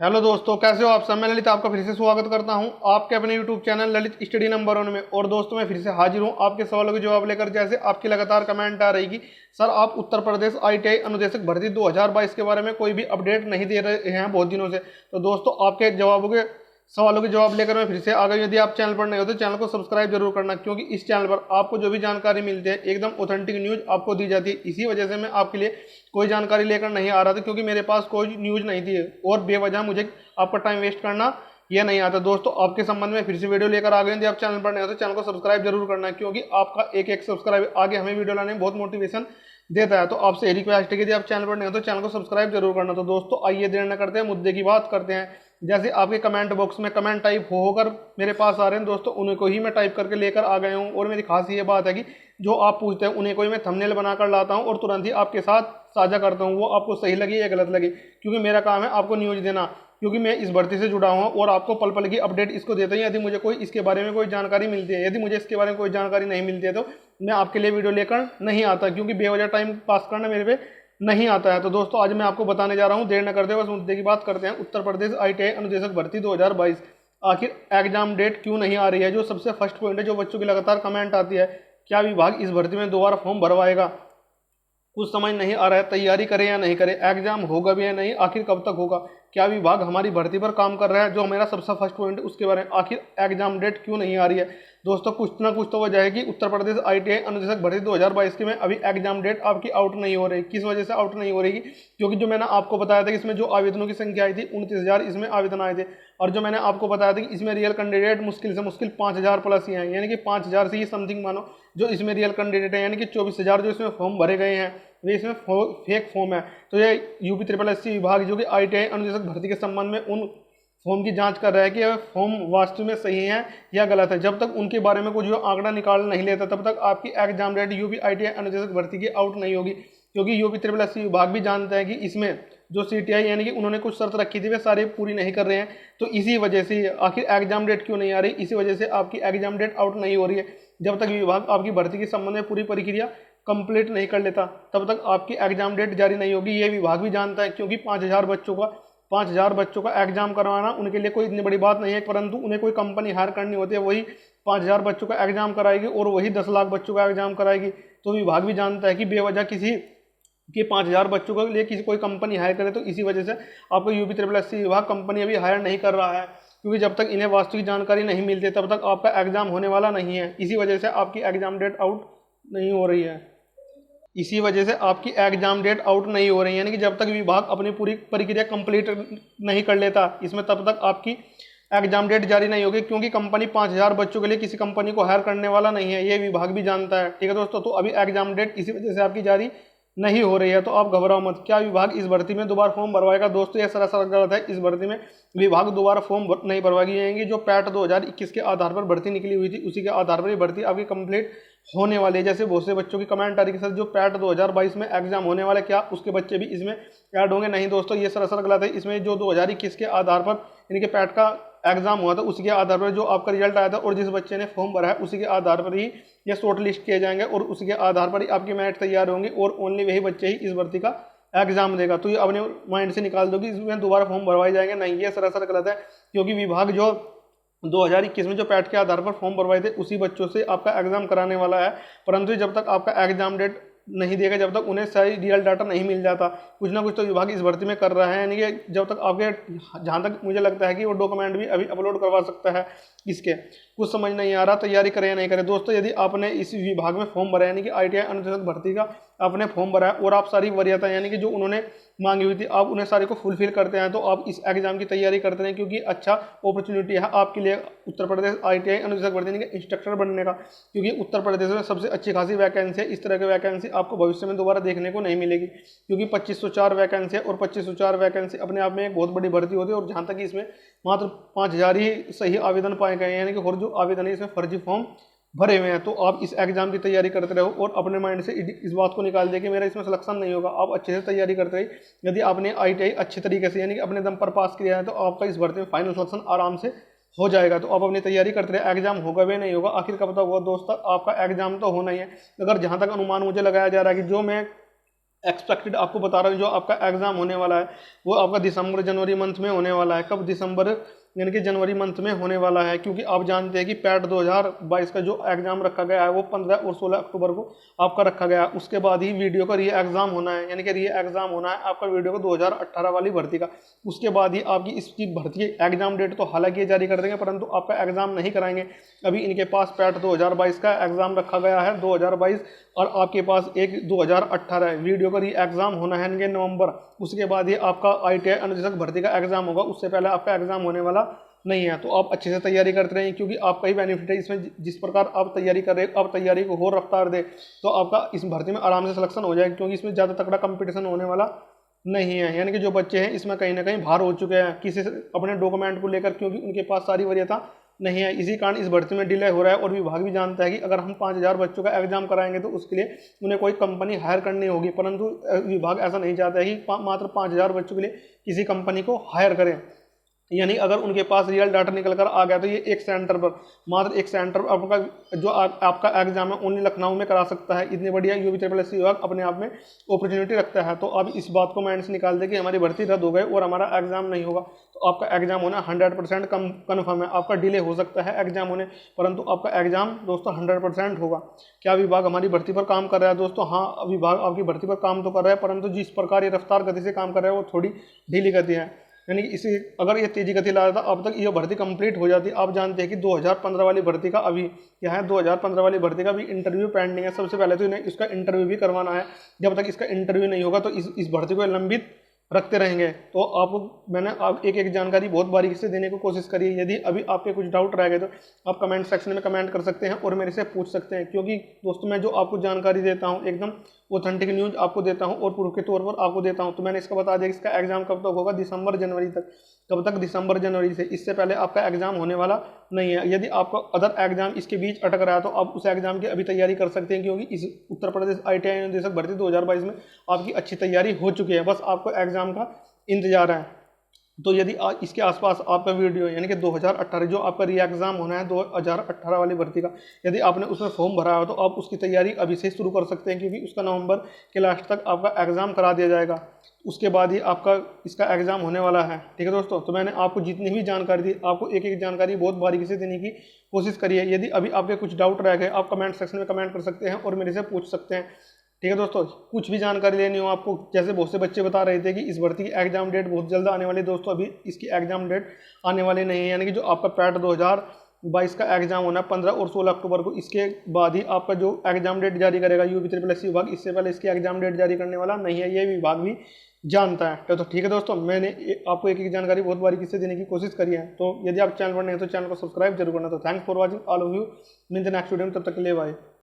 Hello दोस्तों, कैसे हो आप सब। मैं ललित आपका फिर से स्वागत करता हूं आपके अपने YouTube channel Lalit study number 1 में। और दोस्तों मैं फिर से हाजिर हूं आपके सवालों के जवाब लेकर। जैसे आपकी लगातार कमेंट आ रही कि सर आप उत्तर प्रदेश आईटीआई अनुदेशक भर्ती 2022 के बारे में कोई भी अपडेट नहीं दे रहे हैं बहुत दिनों से। तो दोस्तों आपके जवाबों के सवालों के जवाब लेकर मैं फिर से आ गई। यदि आप चैनल पर नए हो तो चैनल को सब्सक्राइब जरूर करना, क्योंकि इस चैनल पर आपको जो भी जानकारी मिलती है एकदम ऑथेंटिक न्यूज़ आपको दी जाती है। इसी वजह से मैं आपके लिए कोई जानकारी लेकर नहीं आ रहा था, क्योंकि मेरे पास कोई न्यूज़ नहीं थी और बेवजह मुझे आपका टाइम वेस्ट करना यह नहीं आता। दोस्तों आपके संबंध में फिर से वीडियो लेकर आ गए। यदि आप चैनल पर नए हो तो चैनल को सब्सक्राइब जरूर करना, क्योंकि आपका एक एक सब्सक्राइब आगे हमें वीडियो लाने में बहुत मोटिवेशन देता है। तो आपसे यही रिक्वेस्ट है कि यदि आप चैनल पर नहीं हो तो चैनल को सब्सक्राइब जरूर करना। तो दोस्तों आइए देर न करते हैं, मुद्दे की बात करते हैं। जैसे आपके कमेंट बॉक्स में कमेंट टाइप होकर मेरे पास आ रहे हैं दोस्तों, उन्हीं को ही मैं टाइप करके लेकर आ गया हूँ। और मेरी खास ये बात है कि जो आप पूछते हैं उन्हीं को ही मैं थंबनेल बनाकर लाता हूँ और तुरंत ही आपके साथ साझा करता हूँ, वो आपको सही लगे या गलत लगे, क्योंकि मेरा काम है आपको न्यूज़ देना। क्योंकि मैं इस भर्ती से जुड़ा हूँ और आपको पल पल की अपडेट इसको देता हूँ। यदि मुझे कोई इसके बारे में कोई जानकारी मिलती है, यदि मुझे इसके बारे में कोई जानकारी नहीं मिलती है तो मैं आपके लिए वीडियो लेकर नहीं आता, क्योंकि बेवजह टाइम पास करना मेरे पे नहीं आता है। तो दोस्तों आज मैं आपको बताने जा रहा हूँ, देर न करते बस मुद्दे की बात करते हैं। उत्तर प्रदेश आईटीआई अनुदेशक भर्ती 2022 आखिर एग्जाम डेट क्यों नहीं आ रही है, जो सबसे फर्स्ट पॉइंट है, जो बच्चों की लगातार कमेंट आती है। क्या विभाग इस भर्ती में दोबारा फॉर्म भरवाएगा, कुछ समझ नहीं आ रहा है। तैयारी करें या नहीं करें, एग्जाम होगा भी या नहीं, आखिर कब तक होगा, क्या विभाग हमारी भर्ती पर काम कर रहा है, जो मेरा सबसे फर्स्ट पॉइंट है उसके बारे में। आखिर एग्जाम डेट क्यों नहीं आ रही है दोस्तों, कुछ ना कुछ तो वजह है कि उत्तर प्रदेश आईटीआई अनुदेशक भर्ती 2022 की में अभी एग्जाम डेट आपकी आउट नहीं हो रही। किस वजह से आउट नहीं हो रही, क्योंकि जो मैंने आपको बताया था कि इसमें जो आवेदनों की संख्या आई थी 29,000 इसमें आवेदन आए थे। और जो मैंने आपको बताया था कि इसमें रियल कैंडिडेट मुश्किल से मुश्किल 5,000 प्लस ही हैं, यानी कि 5,000 से ही समथिंग मानो जो इसमें रियल कैंडिडेट है, यानी कि 24,000 जो इसमें फॉर्म भरे गए हैं वे इसमें फेक फॉर्म है। तो ये यूपी ट्रिपल एस विभाग जो कि आईटीआई अनुदेशक भर्ती के संबंध में उन फॉर्म की जांच कर रहा है कि यह फॉर्म वास्तव में सही है या गलत है। जब तक उनके बारे में कुछ जो आंकड़ा निकाल नहीं लेता तब तक आपकी एग्जाम डेट यूपी आईटीआई अनुदेशक भर्ती की आउट नहीं होगी, क्योंकि यूपी ट्रिपल एस विभाग भी जानता है कि इसमें जो सीटीआई यानी कि उन्होंने कुछ शर्त रखी थी वे सारी पूरी नहीं कर रहे हैं। तो इसी वजह से आखिर एग्जाम डेट क्यों नहीं आ रही, इसी वजह से आपकी एग्जाम डेट आउट नहीं हो रही है। जब तक विभाग आपकी भर्ती के संबंध में पूरी प्रक्रिया कंप्लीट नहीं कर लेता तब तक आपकी एग्जाम डेट जारी नहीं होगी। ये विभाग भी जानता है, क्योंकि 5,000 बच्चों का एग्जाम करवाना उनके लिए कोई इतनी बड़ी बात नहीं है, परंतु उन्हें कोई कंपनी हायर करनी होती है, वही 5,000 बच्चों का एग्जाम कराएगी और वही 10 लाख बच्चों का एग्जाम कराएगी। तो विभाग भी जानता है कि बेवजह किसी कि 5,000 बच्चों के लिए किसी कोई कंपनी हायर करे। तो इसी वजह से आपको यूपी ट्रिपल एस विभाग कंपनी अभी हायर नहीं कर रहा है, क्योंकि जब तक इन्हें वास्तविक जानकारी नहीं मिलती तब तक आपका एग्जाम होने वाला नहीं है। इसी वजह से आपकी एग्जाम डेट आउट नहीं हो रही है। इसी वजह से आपकी एग्जाम डेट आउट नहीं हो रही है, यानी कि जब तक विभाग अपनी पूरी प्रक्रिया कंप्लीट नहीं कर लेता इसमें तब तक आपकी एग्जाम डेट जारी नहीं होगी, क्योंकि कंपनी 5,000 बच्चों के लिए किसी कंपनी को हायर करने वाला नहीं है। ये विभाग भी जानता है, ठीक है दोस्तों। तो अभी एग्जाम डेट इसी वजह से आपकी जारी नहीं हो रही है। तो आप घबराओ मत, क्या विभाग इस भर्ती में दोबारा फॉर्म भरवाएगा दोस्तों, यह सरासर गलत है। इस भर्ती में विभाग दोबारा फॉर्म नहीं भरवाएगी, यानी जो पैट 2021 के आधार पर भर्ती निकली हुई थी उसी के आधार पर ये भर्ती आपकी कंप्लीट होने वाली है। जैसे बहुत से बच्चों की कमेंट आ रही है सर जो पैट 2022 में एग्जाम होने वाले क्या उसके बच्चे भी इसमें ऐड होंगे। नहीं दोस्तों, ये सरासर गलत है। इसमें जो 2021 के आधार पर यानी कि पैट का एग्जाम हुआ था उसी के आधार पर जो आपका रिजल्ट आया था और जिस बच्चे ने फॉर्म भरा है उसी के आधार पर ही ये शॉर्ट लिस्ट किए जाएंगे और उसी के आधार पर ही आपकी मेरिट तैयार होंगे और ओनली वही बच्चे ही इस भर्ती का एग्जाम देगा। तो ये अपने माइंड से निकाल दो कि इसमें दोबारा फॉर्म भरवाए जाएंगे, नहीं, ये सरासर गलत है। क्योंकि विभाग जो 2021 में जो पैट के आधार पर फॉर्म भरवाए थे उसी बच्चों से आपका एग्जाम कराने वाला है, परंतु जब तक आपका एग्जाम डेट नहीं देगा, जब तक उन्हें सही रियल डाटा नहीं मिल जाता, कुछ ना कुछ तो विभाग इस भर्ती में कर रहा है। यानी कि जब तक आपके, जहाँ तक मुझे लगता है कि वो डॉक्यूमेंट भी अभी अपलोड करवा सकता है इसके, कुछ समझ नहीं आ रहा तैयारी करें या नहीं करें। दोस्तों यदि आपने इस विभाग में फॉर्म भरा यानी कि आईटीआई अनुदेशक भर्ती का आपने फॉर्म भरा है और आप सारी वरीयता यानी कि जो उन्होंने मांगी हुई थी आप उन्हें सारी को फुलफिल करते हैं, तो आप इस एग्जाम की तैयारी करते हैं, क्योंकि अच्छा अपॉर्चुनिटी है आपके लिए उत्तर प्रदेश आईटीआई अनुदेशक भर्ती के इंस्ट्रक्टर बनने का। क्योंकि उत्तर प्रदेश में सबसे अच्छी खासी वैकेंसी है, इस तरह की वैकेंसी आपको भविष्य में दोबारा देखने को नहीं मिलेगी, क्योंकि 2504 वैकेंसी है और 2504 वैकेंसी अपने आप में एक बहुत बड़ी भर्ती होती है। और जहाँ तक इसमें मात्र 5,000 ही सही आवेदन पाए गए हैं, यानी कि और जो आवेदन है इसमें फर्जी फॉर्म भरे हुए हैं। तो आप इस एग्जाम की तैयारी करते रहो और अपने माइंड से इस बात को निकाल दे कि मेरा इसमें सिलेक्शन नहीं होगा। आप अच्छे से तैयारी करते रहिए। यदि आपने आईटीआई अच्छे तरीके से यानी कि अपने दम पर पास किया है तो आपका इस भर्ती में फाइनल सिलेक्शन आराम से हो जाएगा। तो आप अपनी तैयारी करते रहे, एग्जाम होगा भी नहीं होगा, आखिर कब तक होगा दोस्तों, आपका एग्जाम तो होना ही है। अगर जहाँ तक अनुमान मुझे लगाया जा रहा है कि जो मैं एक्सपेक्टेड आपको बता रहा हूँ, जो आपका एग्जाम होने वाला है वो आपका दिसंबर जनवरी मंथ में होने वाला है। कब? दिसंबर यानी कि जनवरी मंथ में होने वाला है, क्योंकि आप जानते हैं कि पैट 2022 का जो एग्जाम रखा गया है वो 15 और 16 अक्टूबर को आपका रखा गया है। उसके बाद ही वीडियो का री एग्जाम होना है, यानी कि री एग्जाम होना है आपका वीडियो को 2018 वाली भर्ती का। उसके बाद ही आपकी इसकी भर्ती एग्जाम डेट तो हालांकि ये जारी कर देंगे, परंतु आपका एग्जाम नहीं कराएंगे। अभी इनके पास पैट 2022 का एग्जाम रखा गया है 2022, और आपके पास एक 2018 है। वीडियो का री एग्जाम होना है इनके नवंबर। उसके बाद ही आपका ITI अनुदेशक भर्ती का एग्जाम होगा, उससे पहले आपका एग्जाम होने वाला नहीं है। तो आप अच्छे से तैयारी करते रहें, क्योंकि आपका ही बेनिफिट है इसमें। जिस प्रकार आप तैयारी कर रहे हैं, आप तैयारी को और रफ्तार दे तो आपका इस भर्ती में आराम से सिलेक्शन हो जाएगा, क्योंकि इसमें ज़्यादा तगड़ा कंपटीशन होने वाला नहीं है। यानी कि जो बच्चे हैं इसमें कहीं ना कहीं बाहर हो चुके हैं किसी से अपने डॉक्यूमेंट को लेकर, क्योंकि उनके पास सारी वरीयता नहीं है। इसी कारण इस भर्ती में डिले हो रहा है। और विभाग भी जानता है कि अगर हम 5000 बच्चों का एग्जाम कराएंगे तो उसके लिए उन्हें कोई कंपनी हायर करनी होगी, परंतु विभाग ऐसा नहीं चाहता है कि मात्र 5000 बच्चों के लिए किसी कंपनी को हायर करें। यानी अगर उनके पास रियल डाटा निकल कर आ गया तो ये एक सेंटर पर, मात्र एक सेंटर पर आपका जो आपका एग्जाम है ओनली लखनऊ में करा सकता है। इतनी बढ़िया UP-SSC विभाग अपने आप में अपॉर्चुनिटी रखता है। तो अब इस बात को माइंड से निकाल दे कि हमारी भर्ती रद्द हो गई और हमारा एग्जाम नहीं होगा, तो आपका एग्जाम होना 100% कन्फर्म है। आपका डिले हो सकता है एग्जाम होने, परंतु आपका एग्जाम दोस्तों 100% होगा। क्या विभाग हमारी भर्ती पर काम कर रहा है दोस्तों? हाँ, विभाग आपकी भर्ती पर काम तो कर रहा है, परंतु जिस प्रकार ये रफ्तार गति से काम कर रहा है वो थोड़ी ढीली गति है। यानी कि इसे अगर ये तेजी गति ला था अब तक ये भर्ती कंप्लीट हो जाती। आप जानते हैं कि 2015 वाली भर्ती का अभी क्या है, 2015 वाली भर्ती का भी इंटरव्यू पेंडिंग है। सबसे पहले तो इन्हें इसका इंटरव्यू भी करवाना है। जब तक इसका इंटरव्यू नहीं होगा तो इस भर्ती को लंबित रखते रहेंगे। तो मैंने आप एक जानकारी बहुत बारीकी से देने की कोशिश करी है। यदि अभी आपके कुछ डाउट रह गए तो आप कमेंट सेक्शन में कमेंट कर सकते हैं और मेरे से पूछ सकते हैं, क्योंकि दोस्तों मैं जो आपको जानकारी देता हूं एकदम ऑथेंटिक न्यूज़ आपको देता हूं और प्रूफ के तौर पर आपको देता हूं। तो मैंने इसका बता दिया कि इसका एग्जाम कब तक होगा, दिसंबर जनवरी तक। कब तक? दिसंबर जनवरी से। इससे पहले आपका एग्जाम होने वाला नहीं है। यदि आपका अदर एग्जाम इसके बीच अटक रहा है तो आप उस एग्जाम की अभी तैयारी कर सकते हैं, क्योंकि इस उत्तर प्रदेश ITI अनुदेशक भर्ती 2022 में आपकी अच्छी तैयारी हो चुकी है। बस आपको एग्जाम का इंतजार है। तो यदि इसके आसपास आपका वीडियो यानी कि 2018 जो आपका री एग्जाम होना है 2018 वाली भर्ती का, यदि आपने उसमें फॉर्म भरा हो तो आप उसकी तैयारी अभी से शुरू कर सकते हैं, क्योंकि उसका नवंबर के लास्ट तक आपका एग्जाम करा दिया जाएगा। उसके बाद ही आपका इसका एग्जाम होने वाला है। ठीक है दोस्तों, तो मैंने आपको जितनी भी जानकारी दी, आपको एक एक जानकारी बहुत बारीकी से देने की कोशिश करी है। यदि अभी आपके कुछ डाउट रह गए आप कमेंट सेक्शन में कमेंट कर सकते हैं और मेरे से पूछ सकते हैं। ठीक है दोस्तों, कुछ भी जानकारी लेनी हो आपको, जैसे बहुत से बच्चे बता रहे थे कि इस भर्ती की एग्जाम डेट बहुत जल्द आने वाली है। दोस्तों अभी इसकी एग्जाम डेट आने वाली नहीं है। यानी कि जो आपका पैट 2022 का एग्जाम होना है 15 और 16 अक्टूबर को, इसके बाद ही आपका जो एग्जाम डेट जारी करेगा UP-SSC विभाग। इससे पहले इसकी एग्जाम डेट जारी करने वाला नहीं है, ये विभाग भी जानता है। तो ठीक है दोस्तों, मैंने आपको एक एक जानकारी बहुत बारीकी से देने की कोशिश करी है। तो यदि आप चैनल पर नहीं है तो चैनल को सब्सक्राइब जरूर करना। तो thanks for watching all of you. मिलते हैं नेक्स्ट वीडियो में, तब तक के लिए बाय।